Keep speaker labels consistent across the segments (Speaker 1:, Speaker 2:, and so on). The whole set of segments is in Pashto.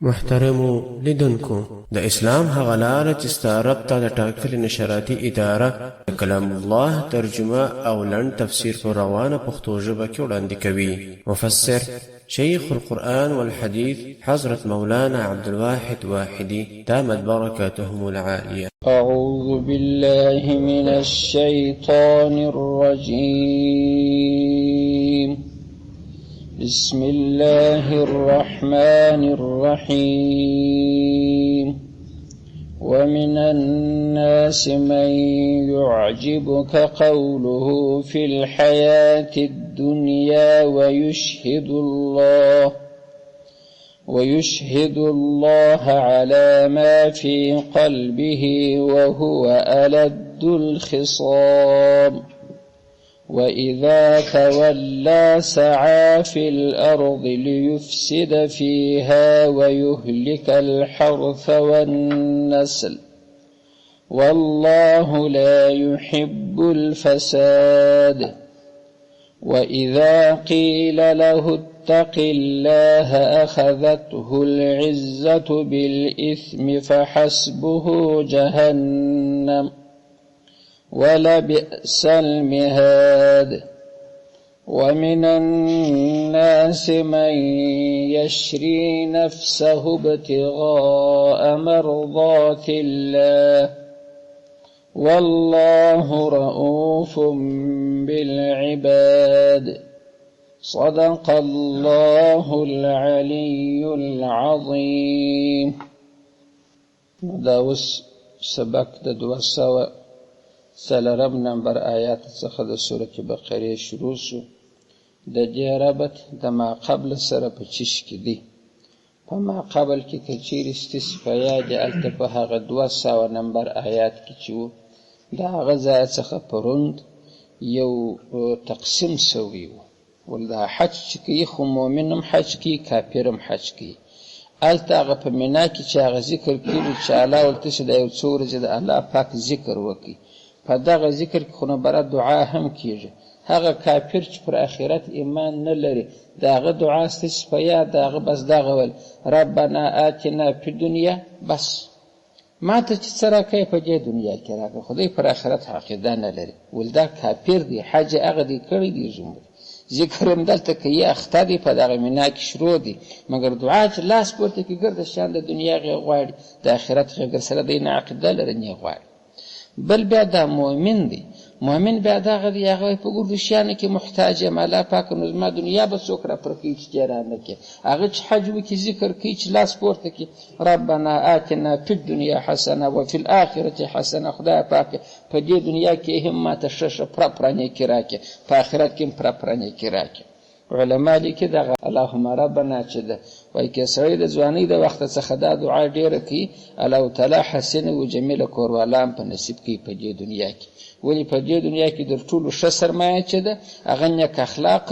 Speaker 1: محترمو لیدونکو د اسلام هغه لاره چې ستا رب ته د ټاکلې نشراتي اداره د کلام الله ترجمه او لنډ تفسیر په روانه پښتو ژبه کې وړاندې کوي. مفسر شيخ القرآن والحديث حضرت مولانا عبد الواحد واحدي دامت بركاتهم العالية.
Speaker 2: أعوذ بالله من الشيطان الرجيم. بسم الله الرحمن الرحيم. ومن الناس من يعجبك قوله في الحياة الدنيا ويشهد الله على ما في قلبه وهو ألد الخصام. وإذا تولى سعى في الأرض ليفسد فيها ويهلك الحرث والنسل والله لا يحب الفساد. وإذا قيل له اتق الله أخذته العزة بالإثم فحسبه جهنم ولبئس المهاد. ومن الناس من يشري نفسه ابتغاء مرضات الله والله رؤوف بالعباد. صدق الله العلي العظيم. داوس سبق د 200 نمبر آیات څخه د سورة بقره شروع شو. د دې ربط د ما قبل سره په چش کې دی. په ما قبل کې کچیر استثفایا د التفه هغه 200 نمبر آیات کې چې د هغه ځای څخه پروند یو تقسیم شوی و. ولدا حج کې خو مؤمنم حج کې کافرم حج کې الته هغه په مینا کې چې هغه ذکر کړي چې الله ولته چې د یو څو ورځې د الله پاک ذکر وکړي. په دغه ذکر کې خو نه بره دعا هم کیږي. هغه کافر چې پر آخرت ایمان نه لري دغه دعا ستاسو په یاد دغه بس دغه ول ربنا آتنا فی الدنیا بس ما ته چې سره کوي په دې دنیا کې راغی خدای پر آخرت عقیده نه لري. ولدا کافر دی حج هغه دی کړی دی زموږ ذکر هم دلته کې اخته دی په دغه مینا کې شروع دی مګر دعا چې لاس پورته کې ګرځي شان د دنیا غي غواړي د آخرت غي سره دی نه عقیده لري نه غواړي. بل بیا دا مؤمن دی. مؤمن بیا دا غدي هغه په ګورو شانه کې محتاج مالا پاک نو زما دنیا به څوک را پر کې چې جرانه کې هغه چې حج وکي ذکر کوي چې لاس پورته کې ربنا آتنا فی الدنيا حسنه وفي الاخره حسنه. خدای پاک په دې دنیا کې همت ششه پرپرانه کې راکې په آخرت کې پرپرانه کې راکې. علماء لیکي دا اللهم ربنا چې ده وای کې سړی د ځواني د وخت څخه دا دعا ډیره کوي الله تعالی حسن او جمیل کوروالام په نصیب کې په دې دنیا کې. ولی په دې دنیا کې در ټولو ښه سرمایه چې ده هغه نیک اخلاق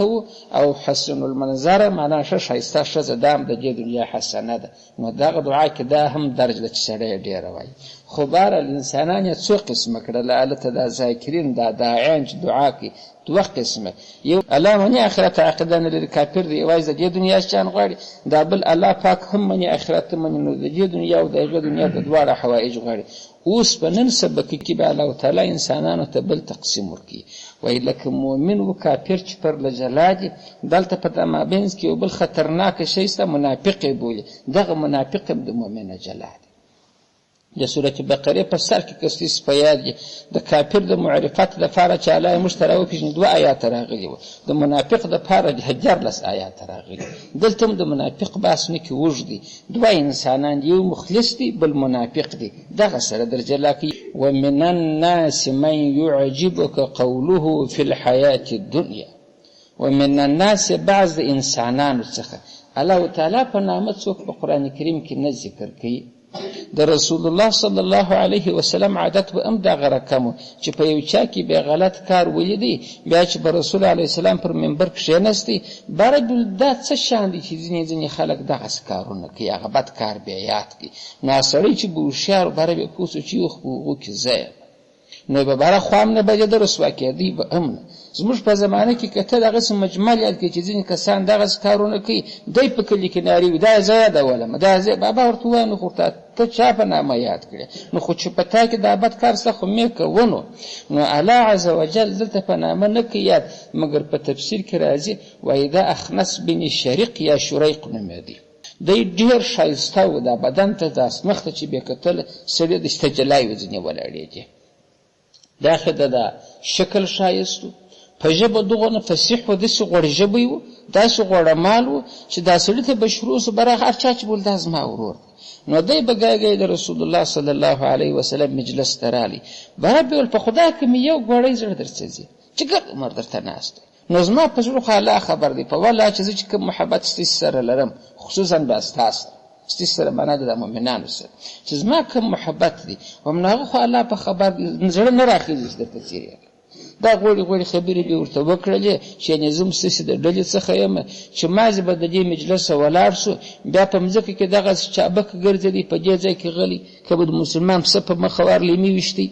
Speaker 2: او حسن المنظر معنا ښه ښایسته ښځه دام د دې دنیا حسنه ده. نو دغه دعا کې دا هم درجه ده چې سړی ډیره وایي. خو بهر الانسانان یې څو قسمه کړل الته دا ذاکرین دا داعین چې دعا کوي دوه قسمه. یو الله منی آخرت عقیده نه لري کافر دی وایي د دې دنیا شان غواړي. دا بل الله پاک هم منی آخرت منی نو د دې دنیا او دغه دنیا د دواړه حوائج غواړي. اوس په نن سبق کې به الله تعالی انسانانو ته بل تقسیم ورکړي وایي لکه مؤمن او کافر چې پر لجلادي دلته په مابین کې یو بل خطرناک شی سره منافق بولي. دغه منافق د مؤمن جلاد د سورة بقره په سر کې کسیس په یاد د کافر د معرفت د فاره چې الله مشترو کې 2 آیات راغلي و. د منافق د فاره هجر لس آیات راغلي. دلته د منافق باس نه کې وجدي 2 انسانان یو مخلص دي بل منافق دي دغه سره درجه لکه ومن الناس من يعجبك قوله في الحياة الدنيا. ومن الناس بعض انسانان څخه الله تعالی په نامه څوک په قران کریم کې نه ذکر کوي. د رسول الله صلی الله علیه وسلم عادت و ام دا غرکمو چې په یو چا کې به غلط کار ولیدي بیا چې رسول الله سلام پر منبر کښینستی برګل دا څه شان دي چې ځینې خلک دغه کارونه کوي هغه بد کار به یاد کوي. نو سړی چې بوشار برابر پوسو چې خو کې ځای نو به بره خوا هم نه بجېده، رسوا کېدی به هم نه. زموږ په زمانه کې که ته دغسې مجمل یاد کړې چې ځینې کسان دغسې کارونه کوي، دی په کلي کې نارې وي دا زه یادولم، دا زه بابا ورته ووایم نو خو ته چا په نامه یاد کړې، نو خو چې په تا کې دا بد کار سته خو مې کوونو. نو الله عز وجل دلته په نامه نه کوي یاد، مګر په تفسیر کې راځي وایي دا اخنس بن شریق یا شریق نومېدی. دی ډېر ښایسته و، دا بدن ته دا مخ ته چې بې کتل سړي د استجلای و ځینې ولاړېدې. دا خده دا شکل ښایست و، په ژبه دغونه فصیح و، داسې غوړ ژبی و، داسې غوړمال و چې دا سړي ته به شروع سو براغ هر چا چې بول دا زما ورور. نو دی به ګاګی د رسول الله صلی الله علیه وسلم مجلس ته رالی، بره بې ویل په خدای که مې یو ګوړی زړه درڅه ځي چې ګرد عمر درته ناست دی. نو زما په زړه خو الله خبر دی، په والله چې زه چې کوم محبت ستاسې سره لرم، خصوصا به ستاسو ستاسې سره معنا ده د مؤمنانو سره چې زما کوم محبت دی، نو هغه خو الله په خبر دی، زړه نه راخېږي چې درته څیرې دا غوړې غوړې خبرې به ورته وکړلې چې یعنې زه هم ستاسې د ډلې څخه یم چې مازې به د دې مجلسه ولاړ سو، بیا په مځکه کې دغسې چابک ګرځېدی، په دې ځای کې غلی، که به د مسلمان پسه په مخه وار لیمې ویشتی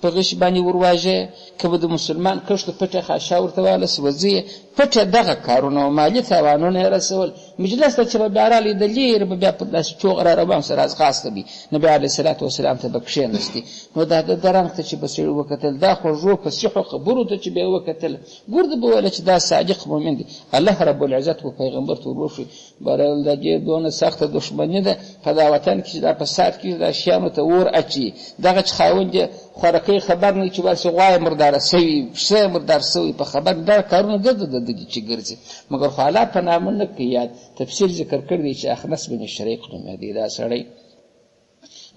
Speaker 2: په غش باندې ورواژه، که به د مسلمان کښتو پټه خاشا ورته واله سوځي، پټه دغه کارونه او مالي تاوانونه یې رسول. مجلس ته چې به بیا رالی د لرې به بیا په داسې چوغ را روان سره ازغاسته وي، نبي علیه صلات وسلام ته به کښېنستي. نو دا د رنګ ته چې به سړي وکتل، دا خوږو فصیحو خبرو ته چې به یې وکتل، ګورده به ویله چې دا صادق مؤمن دی. الله رب العزت و پیغمبر ته وروښي بهرحال دا دې دونه سخته دښمني ده په دا وطن کې چې دا فساد کېږي، دا شیانو ته اور اچي، دغه چې خاوند یې خوارکۍ خبر نه چې ورسې غوا یې مرداره سوي، پسه یې مردار سوي، په خبر دا کارونه د چې ګرځي، مګر خو الله په نامه نه کوي یاد. تفسیر ذکر کړی دی چې اخنس بن شریق نومېدی دا سړی.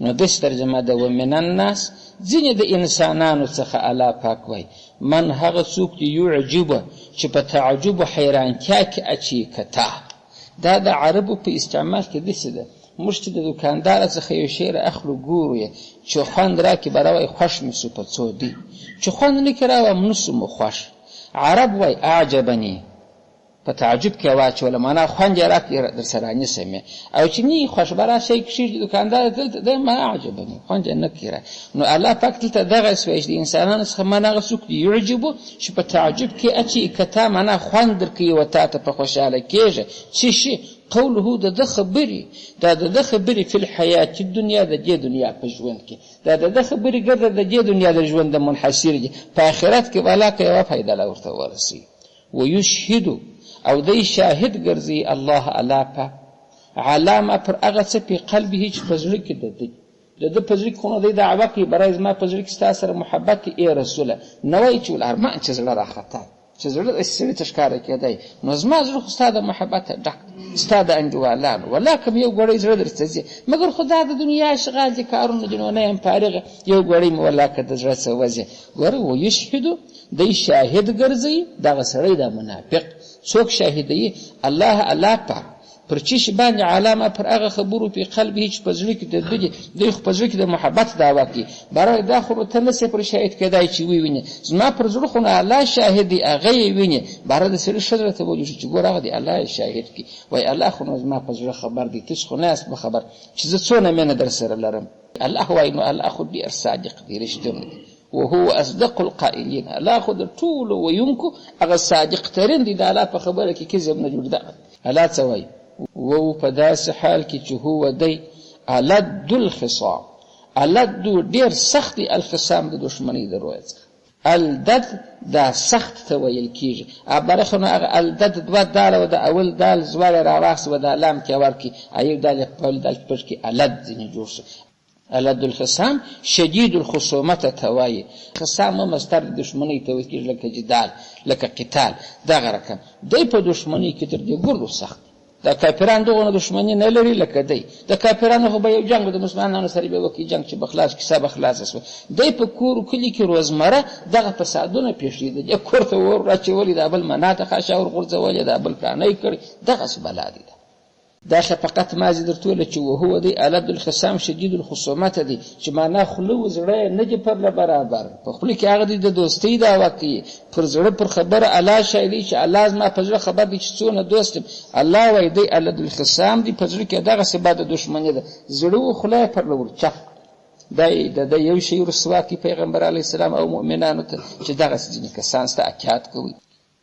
Speaker 2: نو داسې ترجمه ده ومن الناس، ځینې د انسانانو څخه الله پاک وایي من هغه څوک چې یعجبه چې په تعجب و حیرانتیا کې اچي کتا. دا د عربو په استعمال کې داسې ده، موږ چې د دوکاندار څخه یو شی را اخلو ګورو یې چې خوند راکړي به راوایي خوښ مې سو په څو دی، چې خوند نه کړي راوایي نه سو مو خوښ. عرب وایي اعجبني، په تعجب کې واچوله معنا خوند یې راکړي در سره رانیسم یې، او چې نه یې خوښ به راشئ کښېږدي دوکاندار دلته دی معنا اعجبني خوند یې نه کړي. نو الله پاک دلته دغسې وایي چې د انسانانو څخه معنا هغه څوک دي یعجبو چې په تعجب کې اچي کتا، معنا خوند درکوي و تا ته په خوشحاله کېږي. څه شي؟ قوله د ده خبرې، دا د ده خبرې فی الحیات الدنیا، د دې دنیا په ژوند کې، دا د ده خبرې ګرده د دې دنیا د ژوند د منحصر دي، په آخرت کې به الله که یوه فایده له ورته ورسوي. ویشهدو او دی شاهد ګرځي الله الله پاک علامه پر هغه څه په قلبه چې په زړه کې د ده په زړه کې خو نه دی دعوه کوي برای زما په زړه کې ستا سره محبت دی ای رسوله، نه وایي چې الارمان چې زړه راخطا چې زړه داسې سړي ته ښکاره کېدی، نو زما زړه خو ستا د محبته ډک ستا د انډیوالانو، والله که یو ګوړی زړه درته ځي، مګر خو دا د دنیا اشغال دي کارونه دي، نو نه یم فارغه، یو ګوړی مې والله که د زړه څه وځي. ګوره ویشهدو دی شاهد ګرځوي، دغه سړی دا منافق څوک شاهدوي الله پاک پر چی شي باندې علامه پر هغه خبرو په قلبه چې په زړه کې د دوی خو په زړه کې د محبت دعوه کوي، برای دا خو ته نه سې پر شاهد کېدای چې ووینې، زما پر زړه خو نه الله شاهد دی هغه یې ویني، برای د سړي ښځه ته وویل چې ګوره هغه دی الله یې شاهد کړي، وایي الله خو نو زما په زړه خبر دی، تاسو خو نه یاست بخبر چې زه څونه مینه در سره لرم. الله وایي نو الله خو ډېر صادق دی، رښتونی دی، وهو اصدق القائلین، الله خو د ټولو ویونکو هغه صادق ترین دی، د الله په خبره کې کذب نه جوړ ده. الله څه وایي وهو په داسې حال کې چې هو دی الد الخصام، الد ډېر سخت دی، الخصام د دښمنۍ د رویه څخه، الدد دا سخت ته ویل کېږي، برخه نو هغه الدد دوه داله و د اول دال زوال یې راواخیست و دا لام کې ورکړي، ایو دال یې په بل دال کې پټ کړي، الد ځینې جوړ شو. الد الخصام شدید الخصومت ته وایي، خصام مصدر د دښمنۍ ته ویل کېږي، لکه جدال لکه قتال دغه رقم. دی په دښمنۍ کې تر دې ګردو سخت، د کافرانو دغونه دښمني نه لري لکه دی، د کافرانو خو به یو جنګ د مسلمانانو سره به وکړي، جنګ چې به خلاص کیسه به خلاصه شوه. دی په کور کلي کې روزمره دغه فسادونه پېښېده، یا کور ته اور راچولي، دا بل منا ته خاشه ور غورځولې، دا بل پلانی کړی، دغسې بلا دی. دا فقط مازې درته ویله چې وهو دی الد الخصام شدید الخصومت دی، چې معنا خوله و زړه یې نه دي پرله برابر، په خوله کې هغه دی د دوستۍ دعوه کوي، پر زړه پر خبره الله شاهدي چې الله زما په زړه خبر دی چې څونه دوست یم. الله وایي دی الد الخصام دی، په زړه کې دغسې بده دښمني ده، زړه و خوله یې پرله ورچف دا د یو شی رسوا کوي پیغمبر علیه السلام او مؤمنانو ته چې دغسې ځینې کسان سته اکیات کوي.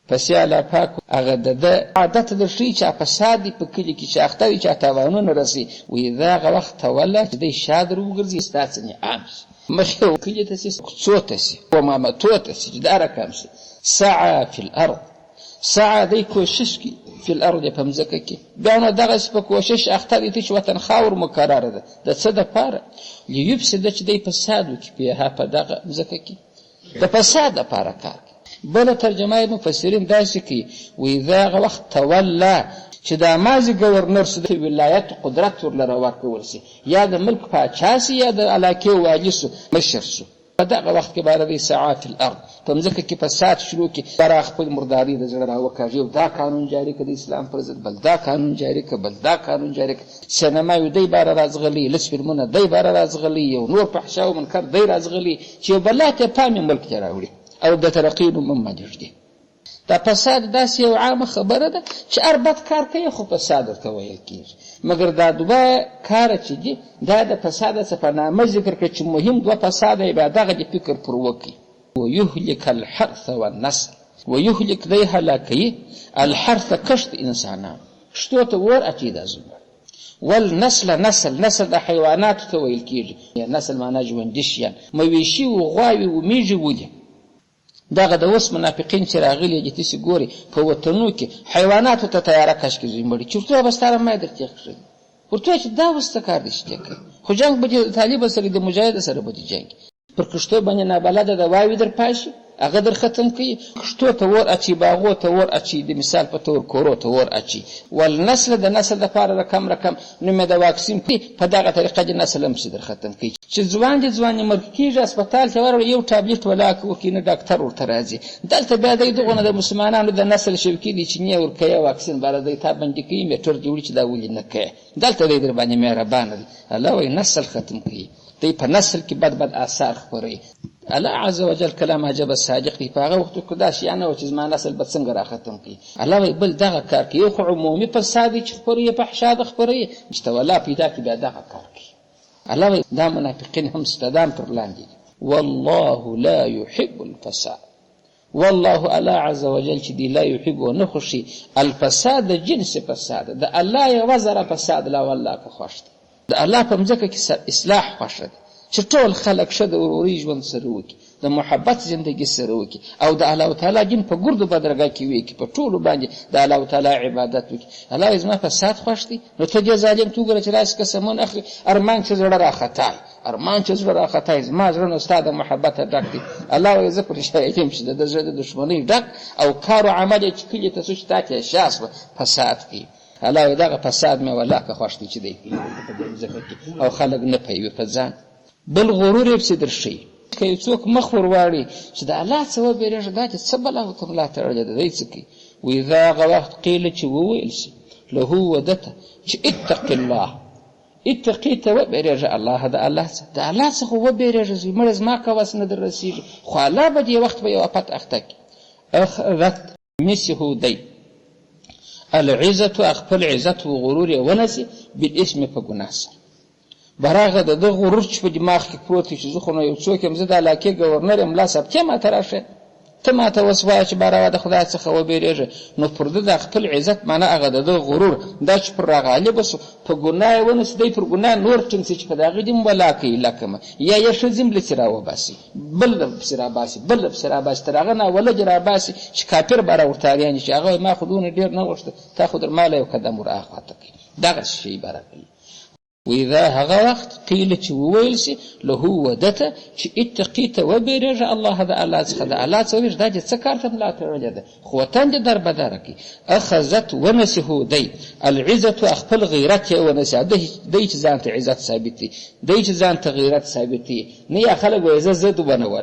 Speaker 2: پسې الله پاک هغه د عادت درښیي چې فساد دي په کلي کې چې اخته وي، چې تاوانونه رسي، وایي دا هغه وخت توله چې دی شا در وګرځي ستا څه عام شي، مخې کلي ته سي، کوڅو ته سي، امامتو ته سي، چې دا رقم سي. سعى فی الارض، سعى دی کوشش کی فی الارض په مځکه کې. بیا نو دغسې په کوشش اخته دی چې وطن خاور مقرره ده د څه دپاره؟ لیفسد، چې دی فساد وکړي فیها په دغه مځکه کې، د فساد دپاره کار کوي. بله ترجمه مفسرین داسې کوي، وایي دا هغه وخت توله چې د ماضي ګورنر سو د ولایت قدرت ورلره ورکول سي، یا د ملک پاچا سي، یا د علاقې والي سو، مشر سو. په دغه وخت کې باید دی سعی فی الارض، په مځکه کې فساد شروع کړي، برا خپل مرداري د زړه راوکاږي، دا قانون جاري کړه د اسلام پر ضد، بل دا قانون جاري کړه، بل دا قانون جاري کړه. سینماوي دی باره راځغلي، لس فلمونه دی باره راځغلي، یو نور فحشا او منکر دی راځغلي، چې یو بلا ته پامې ملک ته راوړي او د ترقي نوم مدږدي. دا فساد داسې یو عامه خبره ده چې هر بد کار کوي خو فساد ورته ویل کېږي. مګر دا دوه کاره چې دي دا د فساده څه په نامه ذکر کړه چې مهم دوه فساده یې بیا دغه د فکر پر وکړي. ویهلک الحرث والنسل، ویهلک دی هلاکوي الحرث کښت انسانان، کښتو ته ور اچوي دا زموږ، والنسل نسل د حیواناتو ته ویل کېږي. نسل معنا ژوندي شیان، مویشي و غواوې و میږي ولي. دغه د اوس منافقین چې راغلي دي تاسې ګورئ په وطنو کې حیواناتو ته تیاره کش کوي مړي، چې ورته به ستا رمای در تېغ کړي، ورته چې دا اوس څه کار دی چې دې کوي، خو جنګ به د طالب سره د مجاهد سره به دې جنګ پر کښتو باندې نابلده د واوې در پاشي، هغه در ختم کوي، کښتو ته ور اچي، باغو ته ور اچي، د مثال په طور کورو ته ور اچي. والنسل د نسل دپاره رقم نوم یې د واکسین په دغه طریقه د نسل هم چې در ختم کوي، چې ځوان یې مرګ کېږي، اسپتال ته ورغله یو ټابلیټ ولاک ورکوي، نه ډاکټر ورته راځي. دلته بیا دی دغونه د مسلمانانو د نسل شوکي دي چې نه ورکوي واکسین باره دی تا بندي کوي، میټر جوړي چې دا ولې نه کوي. دلته دی در باندې مهربانه دی. الله وایي نسل ختم کوي، دی په نسل کې بد آثار خپروي. الله عز وجل کلام عجب صادق دی. په هغه وخت کې دا شیان و چې زما نسل به څنګه را ختم کړي. الله وایي بل دغه کار کوي، یو خو عمومي فساد چې خپروي، فحشا د خپروي، چې تولا پیدا کړي بیا دغه کار کوي. الله وایي دا منافقین هم ستدام پر لاندې دي. والله لا يحب الفساد، والله الله عز وجل چې دی لا يحب و نه خوښي الفساد، د جنس فساد، د الله یوه ذره فساد لا والله که خوښ دی. د الله په مځکه کې اصلاح خوښه ده چې ټول خلک ښه د وروري ژوند سره وکړي، د محبت زندگی سره وکړي، او د الله تعالی دین په ګردو بدرګه کې وکړي، په ټولو باندې د الله تعالی عبادت وکړي. الله وایي زما فساد خوښ دی. نو ته دې ظالم ته وګوره چې راسې قسمونه اخلي، ارمان چې زړه راختای، ارمان چې زړه راختای، زما زړه نو ستا د محبته ډک دی. الله وایي زه پرې شاهد یم چې د زړه د دښمنۍ ډک او کار و عمل یې چې کلي ته څو چې تا کې شاس فساد کوي. الله وایي دغه فساد مې والله که خوښ دی چې دی کوي په دې مځکه کې، او خلک نه پوهېږي په ځان. بل غرور یې پسې درښیي که یو څوک مخ ور واړي چې د الله څه وبېرېږه، دا چې څه بلا ورته ملا تړلې ده، دی څه کوي؟ وایي دا هغه وخت قیله چې وویل شي له وده ته چې اتق الله، اتقي ته وبېرېږه الله، د الله څه، د الله څخه وبېرېږه، مړه زما کوس نه در رسېږي، خو الله به دې وخت به یو افت اخته کړي. اخذت مسه دی العزت، خپل عزت و غرور یې ونسي بالاسم، په ګناه سره. براغه د غرور چې په دماغ کې پروت چې زه خو نو یو څوک یم، زه د علاقې ګورنر یم، لا صاحب ته ماته راشه، ته ماته اوس وایه چې باروا د خدای څخه وبېرېږه. نو پر ده د خپل عزت معنا هغه د غرور دا چې پر راغالبه سو، په ګناه یې ونسي، دی پر ګناه نور ټینګ سي چې په د هغې دې ولا کوي لکمه، یا یې ښځې ملسې راوباسي، بل پسې راباسي، بل پسې راباسي، تر هغه ناولجې راباسي چې کافر به راورتاریاني چې هغه ما خو دونه ډېر نه غوښته، تا خو در ماله یو قدم ور اخواته کوي. دغسې شی عبارت کوي. وإذا هغه وخت قیل چې وویل سي له وده ته چې اتقي ته وبېرېږه الله، د الله څخه، د الله څه وبېرېږه، دا چې څه کار ته ملا تړلې ده، خو وطن دې در بداره کړي. اخذت ونسه دی العزت، خپل غیرت یې ونسي، دی چې ځان ته عزت ثابت دی، دی چې ځان ته غیرت ثابت دی، نه یا خلک وایي زه ضد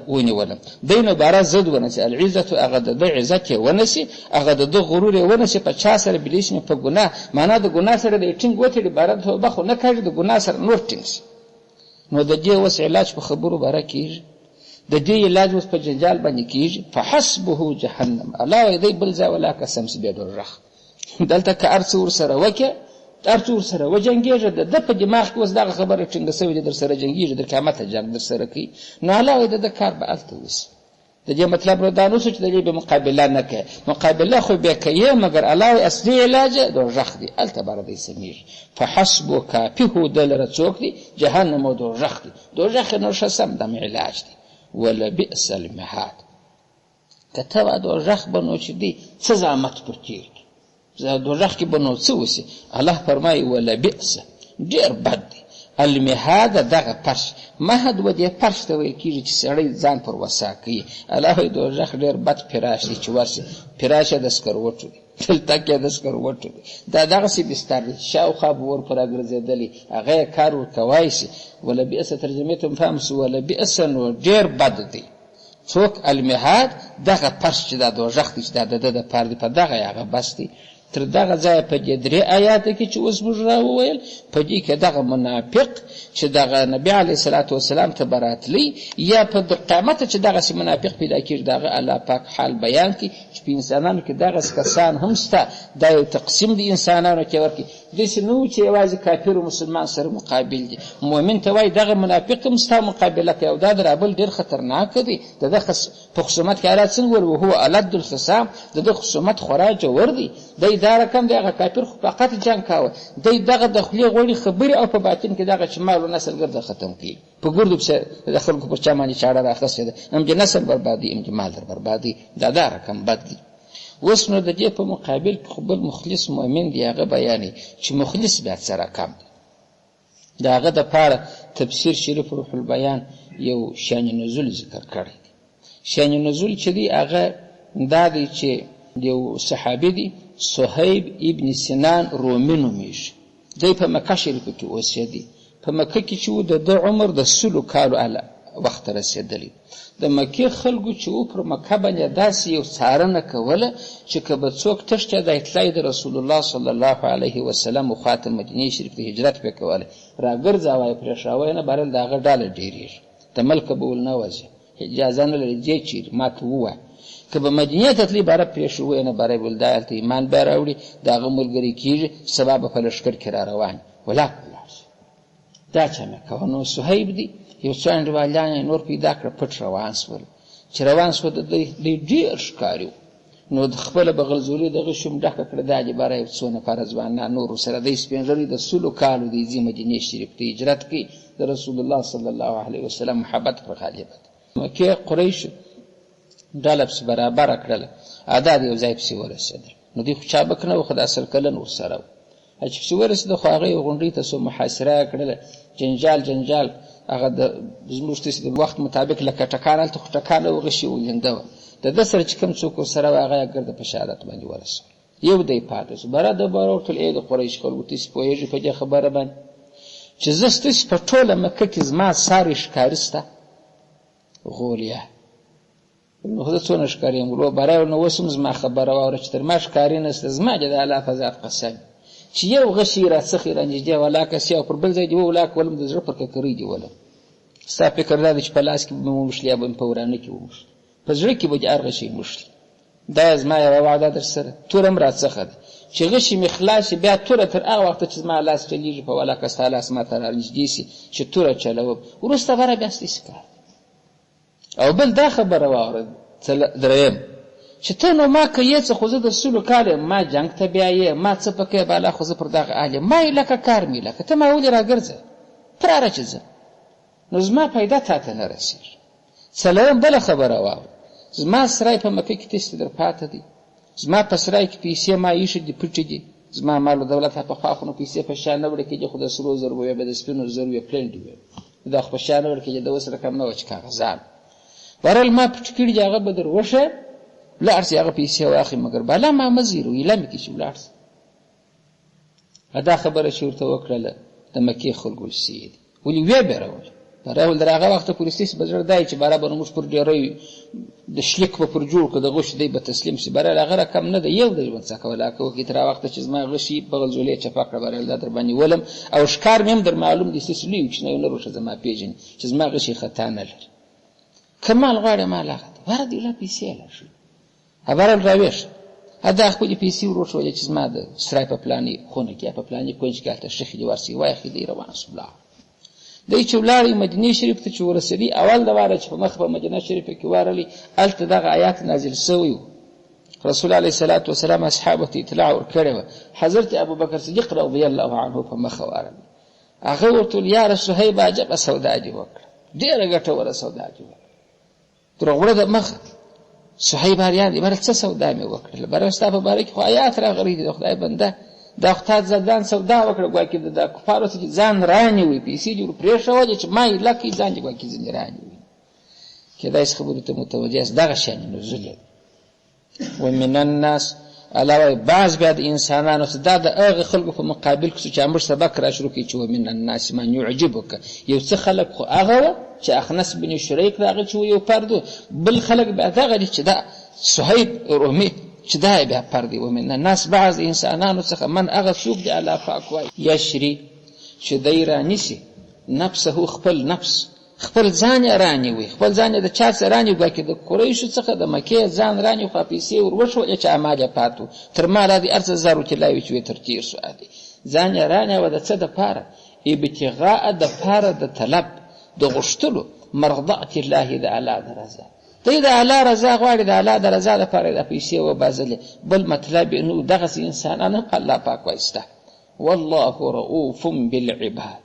Speaker 2: ونیولم، دی نو باره ضد ونسي. العزت هغه د ده عزت یې ونسي، هغه د ده غرور یې ونسي په چا سره؟ بالاسم، په ګناه. معنا د ګناه سره د ټینګ وتړي، باره توبه خو نه کوي، د ګناه سره نور ټینګ سي. نو د دې اوس علاج په خبرو باره کېږي، د دې علاج اوس په جنجال باندې کېږي. فحسبه جهنم، الله وایي دی بل ځای ولا قسم سي بیا دوزخ. دلته که هر څه ورسره وکړې هر څو ورسره وجنګېږه د ده په دماغ کې اوس دغه خبره ټینګه سوې ده در سره جنګېږي تر قیامته جنګ در سره کوي نو الله وایي د ده کار به هلته وشي د دې مطلب دا نه شو چې د دې به مقابله نه کوي مقابله خو بیا کوي مګر الله وایي اصلي علاج دوزخ دی هلته به ردی سمیږي فحسبو کافي هو ده لره څوک دی جهنم او دوزخ دی دوزخ یې نور ښه سم دم علاج دی ولبئس المهاد که ته به دوزخ به نو چې دی څه زحمت پر تېر کړي دوزخ کې به نو څه وشي الله فرمایي ولبئس ډېر بد دی المهاد دغه فرش مهد و دې فرش ته ویل کېږي چې سړی ځان پر وسا کوي الله وایي دوزخ ډېر بد فراش دی چې ورشي فراش یې د سکروټو دی تلتک یې د سکروټو دی دا دغسې بستر دی شاوخوا به ور په راګرځېدلی هغه یې کار ورکوی شي ولبئس ترجمې ته م فهم سو ولبئس نو ډېر بد دی څوک المهاد دغه فرش چې دا دوزخ دی چې دا د ده دپاره دی په دغه یې هغه بس دی تر دغه ځایه په دې درې آیاته کې چې اوس موږ راوویل په دې کې دغه منافق چې دغه نبي علیه صلات وسلام ته به راتلی یا په قیامته چې دغسې منافق پیدا کېږي دغه الله پاک حال بیان کړي چې په انسانانو کې دغسې کسان هم شته دا یو تقسیم د انسانانو کې ورکړي داسې نه و چې یوازې کافر و مسلمان سره مقابل دي مؤمن ته وایي دغه منافق هم ستا مقابله کوي او دا د رابل ډېر خطرناکه دی د ده په خصومت کې حالات څنګه ور وهو الد الخصام د ده خصومت خورا جوور دی دی دا رقم دی هغه کافر خو فقط جنګ کاوه دی دغه د خولې غوړې خبرې او په باطن کې دغه چې مال و نسل ګرده ختم کړي په ګردو پسې د خلکو پر چا باندې چاړه راخیستې ده هم چې نسل بربادي هم چې مال در بربادي دا رقم بد دی اوس نو د دې په مقابل کې خو بل مخلص مؤمن دی هغه بیانوي چې مخلص بیا څه رقم دی د هغه دپاره تفسیر شریف روح البیان یو شان نزول ذکر کړی دی شان نزول چې دی هغه دا دی چې یو صحابي دی صهیب ابن سنان رومي نومیږي دی په مکه شریفه کې اوسېدی په مکه کې چې و د ده عمر د 100 کالو وخت رسېدلی د مکې خلکو چې و پر مکه باندې داسې یو څارنه کوله چې که به څوک تښتې د اطلاع د رسول الله صلی الله علیه وسلم و خواته مدینې شریف ته هجرت پرې کولی راګرځاوه یې پرېښاوه یې نه بارل د هغه ډاله ډېرېږي د ملکه به ول نه وځي اجازه نه لري ځې چیرې ما ته ووایه که به مدینې ته تلي باره پرېښوه یې نه باره به ول دا هلته ایمان بیا راوړي د هغه ملګري کېږي سبا به په لښکر کې را روان ولاړ ولاړ شي دا چا مې کوه نو صهیب دی یو څو انډیوالان یې نور پیدا کړه پټ روان شول چې روان شوه د دوی ډېر ښکاري نو د خپله به غلزولي دغه شوم ډکه کړه دا عجیباره یو څو نفره ځوانان نور ورسره دی سپین ږیري د 100 کالو دی ځي مدینې شریف ته هجرت کوي د رسول الله صلی الله علیه وسلم محبت پر غالبه مکې قریشو ډله پسې برابره کړله دا د یو ځای پسې ورسېدل نو دوی خو چابک نه و خو د 10 کلن ورسره و چې پسې ورسېده خو هغه یو غونډۍ ته څو محاصره یې کړله جنجال هغه د زموږ د وخت مطابق لکه ټکان هلته خو ټکانه وغشي ولینده وه د ده سره چې کوم څوک ورسره و هغه یې ګرده په شهادت باندې ورسول یو دی پاتې شو بره د باره ورتل ای د قریش خلکو تاسې پوهېږئ په دې خبره باندې چې زه ستاسې په ټوله مکه کې زما ساری ښکاري شته غولیا نو زه څونه ښکاري یم ورو بری ورنه اوس هم زما خبره واوره چې تر ما ښکاري نشته زما د الله په ذات قسم چې یو غشي راڅخې رانږدې ولاکه سي او پر بل ځای دې وولاکه ولم د زړه پر ککرۍ دې ولم ستا فکر دا دی چې په لاس کې به مې وموښلي یا به مې په ورانه کې وموښلي په زړه کې به دې هر غشي موښلي دا زما یوه وعده در سره توره هم راڅخه ده چې غشي مې خلاص شي بیا توره تر هغه وخته چې زما لاس چلېږي په ولاکه ستا لاس ما ته رانږدې سي چې توره چلوم وروسته بره بیا ستاسې کار او بل دا خبره واوره دریم چې ته نو ما که یې څه خو زه د 100 کال یم ما جنګ ته بیایې ما څه پکې بالا خو زه پر دغه حال یم ما یې لکه کار مې لکه ته ما ولې راګرځه پراره چې زه نو زما پیدا تا ته نه رسېږي څلورم بله خبره واوره زما سرای په مکه کې تاسې در پاته دی زما په سرای کې پیسې ما ایښې دي پټې دي زما مال و دولت پخوا خو نو پیسې په شا نه وړې کېږي خو د سرو زرو وې به د سپینو زرو وې پلنډې وې دا خو په شا نه وړې کېږي د اوس رقم نه وه چې کاغذان بهرحال ما پټ کړي دي هغه به در وښه ولاړ سي هغه پیسې واخلي مګر بالا ما مه زیرو ایله مې کې چې ولاړ سي دا خبره چې ورته وکړله د مکې خلکو سي دي ولې ویې بېرول راول در هغه وخته پورې ستاسې په زړه دا یي چې باره به نو موږ پر ډېری د شلیک به پر جوړ کړو د غوښې دی به تسلیم شي بهرحال هغه رقم نه ده یو دی څه ولاکه وکړي تر هغه وخته چې زما غشي په غلزولې چپه کړه بهرحال دا در باندې ولم او ښکار مې هم در معلوم دی ستاسې لوی کوچنی نه روښه زما پېژني چې زما غشي خطا نه لري که مال غواړې مال هغه دی بهره دې ولا پیسې لا شو بهرحال راویښ دا خپلې پیسې ور وښودې چې زما د سرای په فلاني خونه کې یا په فلاني کونج کې هلته ښخې دي ورسئ واخلي دی روان سو ولاړ. دی چې ولاړی مدینې شریف ته چې ورسېدی اول د واره چې په مخ په مدینه شریفه کې وارلی هلته دغه آیات نازل سوی و. رسول علیه الصلاة والسلام اصحابو ته اطلاع ورکړې وه. حضرت ابوبکر صدیق رضی الله عنه په مخه وارلی. هغه ورته ویل یاره صهیب عجبه سودا دې وکړه، ډېره ګټوره سودا دې وکړه. تر غوړه د مخه صهیب اریان دې بره څه سودا مې وکړله، بره ستا په باره کې خو آیات راغلي دي د خدای بنده دا خو تا ځان سودا وکړه ګویا کې د کفارو څخه ځان رانیوي پیسې دې ور پرېښودې چې ما یې لکې ځان دې ګویا کې ځینې رانیوي. کېدای شي خبرو ته متوجه یاست دغه شیان نزول دی. ومن الناس علاوه بعض بیا د انسانانو څخه دا د هغه خلکو په مقابل کې چې امر سبق را شروع کړي چې ومن الناس من يعجبك یو څه خلک خو هغه وه چې اخنس بن شریک راغی چې یو فرد، بل خلک بیا دغه دي چې دا صهیب رومي چې دا بیا فرد دی. ومن الناس بعض انسانانو څخه من هغه څوک دی الله پاک وایي یشري چې دی رانیسي نفسه خپل نفس خپل ځان یې رانیوي، خپل ځان یې د چا څه رانیوي ګویا کې د قریشو څخه د مکې ځان رانیوي خو پیسې ور وښودې چې اعمال یې پاتو تر ماله دې هر څه زر طلایي چې وې تر تېر سو ادي ځان یې رانیوه د څه دپاره ابتغاء دپاره د طلب د غوښتلو مرضات الله د الله د رضا. دی د الله رضا غواړي، د الله د رضا لپاره د پیسې وبازلې، بل مطلب یې نو دغسې انسانان هم الله پاک وایي سته. والله رؤوف بالعباد،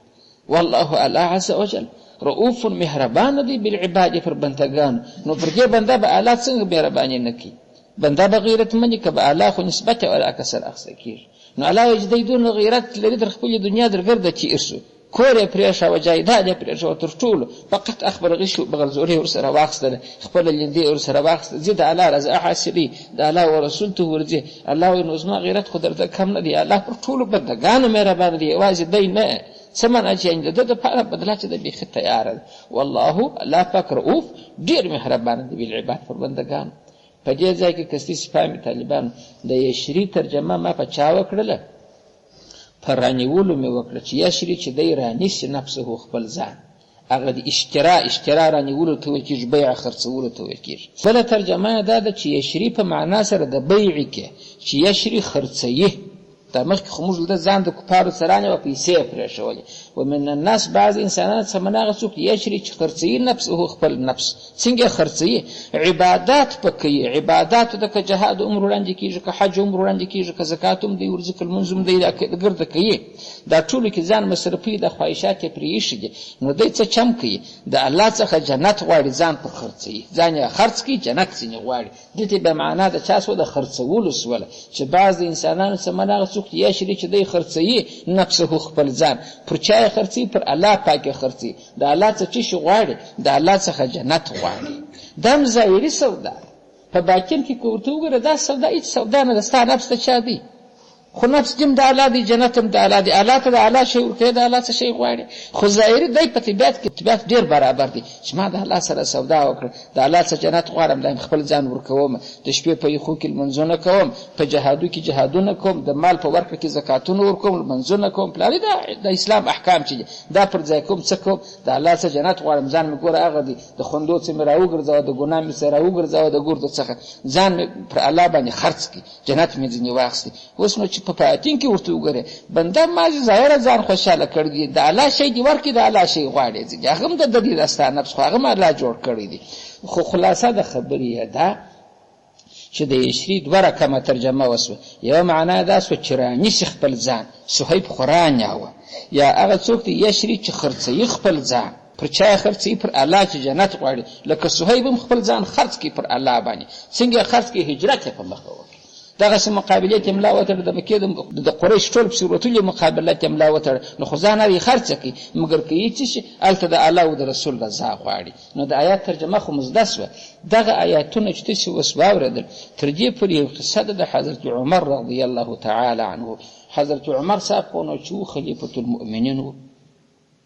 Speaker 2: والله الله عز وجل رؤوف مهربان دی بالعباد پر بندگان. نو پر دې بنده به الله څنګه مهرباني نه کوي؟ بنده به غیرتمن که به الله خو نسبت ولا کسر اخذ کېږي. نو الله وایي چې دی دون غیرت لري در خپلې دنیا در ګرده تېر سو، کور یې پرېښوه، جایداد یې پرېښوه، تر ټولو فقط اخبر غش بغلزوري ورسره واخیستله، خپله لیندې ورسره واخیستله، ځي د الله رضا حاصلي، د الله ورسول ته ورځي. الله وایي نو زما غیرت خو درته کم نه دی، الله پر ټولو بندګانو مهربان دی، یوازې دی نه. څه معنا چې د ده دپاره بدله چې د بیخي تیاره ده. والله الله پاک رؤوف ډېر مهربانه دی بالعباد پر بندګانو. په دې ځای کې کسي سپامي طالبانو د یشري ترجمه ما په چا وکړله؟ په رانیولو مې وکړه چې یشري چې دی رانیسي نفسه خپل ځان، هغه د اشترا رانیولو ته ویل کېږي، بیع خرڅولو ته ویل کېږي. بله ترجمه یې دا ده چې یشري په معنا سره د بیع کې چې یشري خرڅوي. دا مخکې خو موږ د ځان د کفارو څه رانیوه پیسې یې پرېښولې. ومن الناس بعض انسانان څخه من هغه څوک یشري چې خرڅوي نفسه خپل نفس. څنګه یې خرڅوي؟ عبادات په کوي، عباداتو ته که جهاد عمر وړاندې کېږي، که حج عمر وړاندې کېږي، که زکات هم دی ورځي، که لمونځ هم دی، دا ګرده کوي. دا ټولو کې ځان مصرفوي، دا خواهشات یې پرې ایښي دي. نو دی څه چم کوي؟ د الله څخه جنت غواړي، ځان په خرڅوي، ځان یې خرڅ کړي، جنت ځینې غواړي. دلته به معنا د چا سوه؟ د خرڅولو سوله چې بعض انسانانو څه من هغه څوک یشري چې دی خرڅوي نفسه خپل ځان. پر چا یې خرڅوي؟ پر الله پاک یې خرڅوي. د الله څه څه شي غواړي؟ د الله څخه جنت غواړي. دا هم ظاهري سودا، په باطن کې که ورته وګوره دا سودا هېڅ سودا نه ده. ستا نفس ته چا دی؟ خو نفس دې هم د الله دی، جنت هم د الله دی. الله ته د الله شی ورکوي، د الله څه شی غواړي. خو ظاهري دی په طبیعت کې طبیعت ډېر برابر دی چې ما د الله سره سودا وکړه، د الله څه جنت غواړم، دا خپل ځان ورکوم، د شپې په یخو کې لمونځونه کوم، په جهادو کې جهادونه کوم، د مال په ورکړه کې زکاتونه ورکوم، لمونځونه کوم، پلانې د اسلام احکام چې دي دا پر ځای کوم. څه کوم؟ د الله څه جنت غواړم، ځان مې ګوره هغه دی، د خوندو څه مې راوګرځوه، د ګناه مې څه راوګرځوه، د ګردو څخه ځان مې پر الله باندې خرڅ کړي، جنت مې ځینې واخیستې. اوس نو چې په باطن کې ورته وګورې بنده مازې ظاهره ځان خوشحاله کړی دی، د الله شی دې ورکړي، د الله شی غواړي، هغه هم د دې د ستا نفس خو هغه هم الله جوړ کړی دی. خو خلاصه د خبرې ده چې د یشري دوه رقمه ترجمه وسوه. یوه معنا دا سوه چې رانیسي خپل ځان، صهیب خو رانیوه، یا هغه څوک دی یشري چې خرڅوي خپل ځان. پر چا یې خرڅوي؟ پر الله چې جنت غواړي. لکه صهیب هم خپل ځان خرڅ کړي پر الله باندې. څنګه یې خرڅ کړي؟ هجرت یې په مخه وکړي. دغسې مقابلې ته ملا وتړه، د مکې د قریش ټول پسې ورتلي مقابله ته ملا وتړه. نو خو ځان یې خرڅه کړي، مګر که یې څه شي هلته د الله او د رسول رضا غواړي. نو د آیات ترجمه خو مزده سوه. دغه آیاتونه چې تاسې اوس واورېدل تر دې پورې یو قصه ده د حضرت عمر رضی الله تعالی عنه. حضرت عمر صاحب خو نو چې و خلیفة المؤمنین و.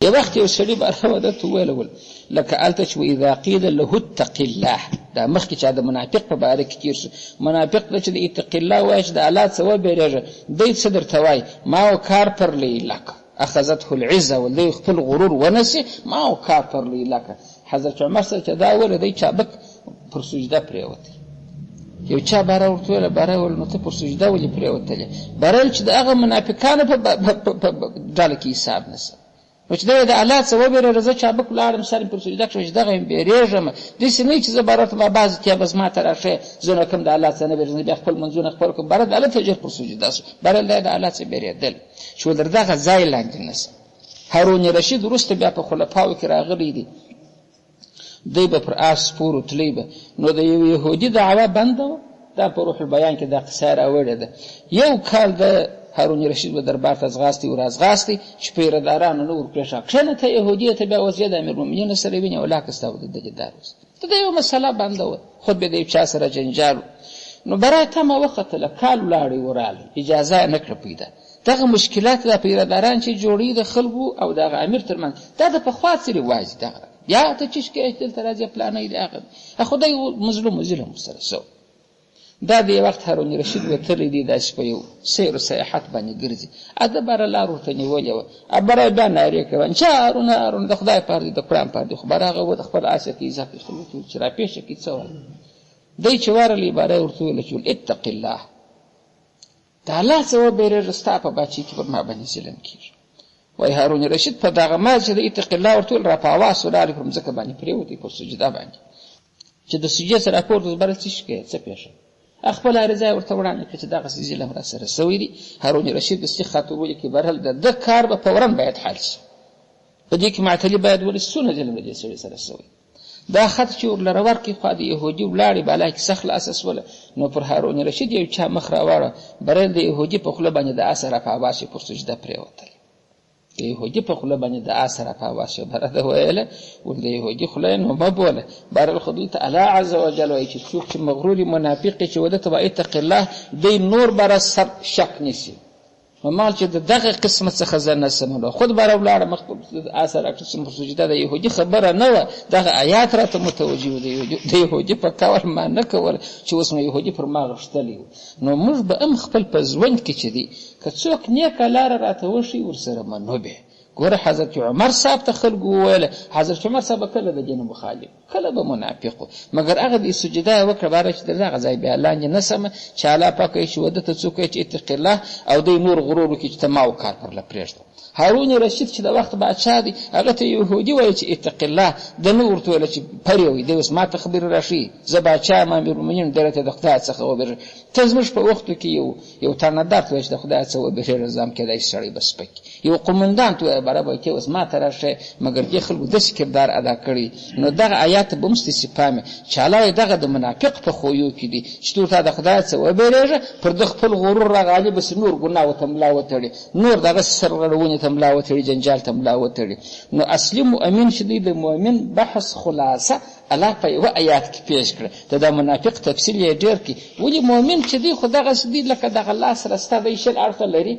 Speaker 2: یو وخت یو سړي باره ده ته ویل لکه هلته چې واذا قیل له اتق الله، دا مخکې چې د منافق په باره کې تېر شو. منافق ته چې د اتق الله وایي چې د الله څه وبېرېږه، دی څه درته وایي؟ ما و کار پر لیلک اخذته العزه، ولدی خپل غرور ونسي، ما و کار پر لیلک. حضرت عمر صاحب چې دا ویل دی چابک پر سجده پرېوتی. یو چا باره ورته ویله، باره ویل نو ته پر سجده ولې پرېوتلې؟ باره ویل چې د هغه منافقانو په ډله کې حساب نشته. نو چې دی د الله څه وبېرېږه، زه چابک ولاړم سر مې پر سجده کړه چې دغه یم بېرېږم. داسې نه وي چې زه باره ته بعضې تیا به زما ته راښې زه نو کوم د الله څه نه بېرېږم، بیا خپل منځونه خپل کړم. باره د الله ته ژر پر سجده شو، باره دی د الله څه بېرېدل چې ول در دغه ځای لاندې نشته. هارون رشید وروسته بیا په خلفاو کې راغلی دی، دی به پر آس سپور تلی به. نو د یو یهودي دعوه بنده وه، دا په روح البیان کې دا قصه راوړې ده. یو کال د هارون رشید به دربار ته ځغاستې ورازغاستې چې پیردارانو نه ورپرېښه، کښېنه ته یهودي ته بیا وضعې د امیرالمؤمنینو سره وینې ولاکه ستا د دجدار اوس ته د یو مسله بنده وه، خود به د یو چا سره جنجال. نو برای تمه وختله، کال ولاړې ورالی، اجازه یې نه کړه پیدا. دغه مشکلات د پیرداران چې جوړوي د خلکو او دغه امیر ترمنځ، دا د پخوا څه رواج دغه بیا ته چې شکایت دلته راځي پلانی دی هغه خدای مظلوم ورسره سو. دا د یو وخت هارون رشید وتلی دی داسې په یو سیر و سیاحت باندې ګرځي، اده بره لار ورته نیولې وه، بره بیا نارې کوي چې هارون هارون د خدای پاره دی د قرآن پاره دی. خو بره هغه و د خپل آسه کې اضافه خلکو چې راپېښه کړي څه وایي. دی چې ورغلی باره یې ورته وویله چې اتق الله، د الله څه وبېرېږه، ستا په بچي کې پر ما باندې ظلم کېږي. وایي هارون رشید په دغه مال چې د اتق الله ورته ویل را په اواز ولاړې پر مځکه باندې پرېوتی پر سجده باندې، چې د سجدې سره راپورته بره څه شکایت څه پېښه خپل عرضه ورته وړاندې کړه چې دغسې ظلم را سره سوی دی. هارون رشید دستي خط ولیکي برحال د ده کار به فورا باید حل شي، په دې کې معتلي باید ولې څونه ظلم د دې سړي سره سوی. دا خط چې ورلره ورکړي خوا د یهودي ولاړې بالا کې څه خلاصه سوله. نو پر هارون رشید یو چا مخ راواړه، برحال د یهودي په خوله باندې د آس را په اواز پر سجده پرېوتل. د یهودي په خوله باندې د آس را په اواز بره ده ویله، ول د یهودي خوله نو مه بوله. بهرحال خو دلته الله عز وجل وایي چې څوک چې مغروري منافق چې وده ته به اتق الله، دی نور بره سر شک نیسي. مال چې دغه قسمه څخه زه نسم، خود بره ولاړه مخ آس را قسم پر سجده. د یهودي خبره نه وه، دغه آیات راته متوجه و. د یهودي په کول ما نه کول چې اوس نو یهودي پر ما غښتلی و. نو موږ به هم خپل په ژوند کې چې دی که څوک نیکه لاره راته وښي ورسره منو به. ګوره حضرت عمر صاحب ته خلکو وویله، حضرت عمر صاحب کله د دین مخالف کله به منافق و، مګر هغه د سجده یې وکړه باره چې د دغه ځای بیا لاندې نه سمه چې الله پاک وایي چې وده ته څوک وایي چې اتق الله، او دی نور غرور وکړي چې ته ما و کار پرله پرېږده. هارون رشید چې د وخت باچا دی، هغه ته یهودي وایي چې اتق الله، د نه ورته ویله چې پرې وي. دی اوس ما ته خبرې راښیي، زه باچا یم امیرالمؤمنین، دی راته د خدای څخه وبېرېږه. ته زموږ په وختو کې یو تانهدار ته وایي چې د خدای څخه وبېرېږه، زه هم کېدای شي سړی به سپک. یو قومندان ته وایي برابر کې اوس ما ته راښې، مګر دې خلکو داسې کردار ادا کړی. نو دغه آیات به هم استفهام چې الله وایي دغه د منافق په خویو کې دي چې تو ته د خدای څخه وبېرېږه، پر ده خپل غرور را غالب سي، نور ګناه ورته ملا وتړي، نور دغه سرغړونې ته ملا وتړي، جنجال ته ملا وتړي. نو اصلي مؤمن چې دی د مؤمن بحث خلاصه الله په یوه آیات کې پیش کړه. د منافق تفصیل یې ډېر کړي. ولې مؤمن چې دی خو دغسې دی لکه دغه الله سره ستا دی شل اړخه لري.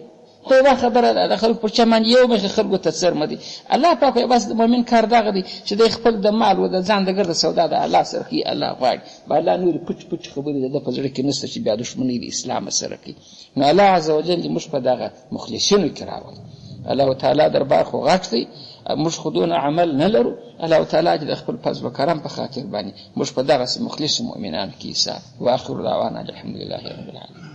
Speaker 2: خو یوه خبره ده، د خلکو پر چمان یو مخې خلکو ته څرمه دي. الله پاک وایي بس د مؤمن کار دغه دی چې دی خپل د مال و د ځان د ګرده سودا د الله سره کوي، الله غواړي. به الله نورې پټ پټ خبرې د ده په زړه کې نشته چې بیا دښمنۍ د اسلام سره کوي. نو الله عز وجل دې موږ په دغه مخلصینو کې راولي. الله تعالی دربار خو غټ دی، موږ خو دونه عمل نه لرو. الله تعالی دې د خپل فضل و کرم په خاطر باندې موږ په دغسې مخلصو مؤمنانو کې ایسار. واخر دعوانا الحمدلله رب العالمین.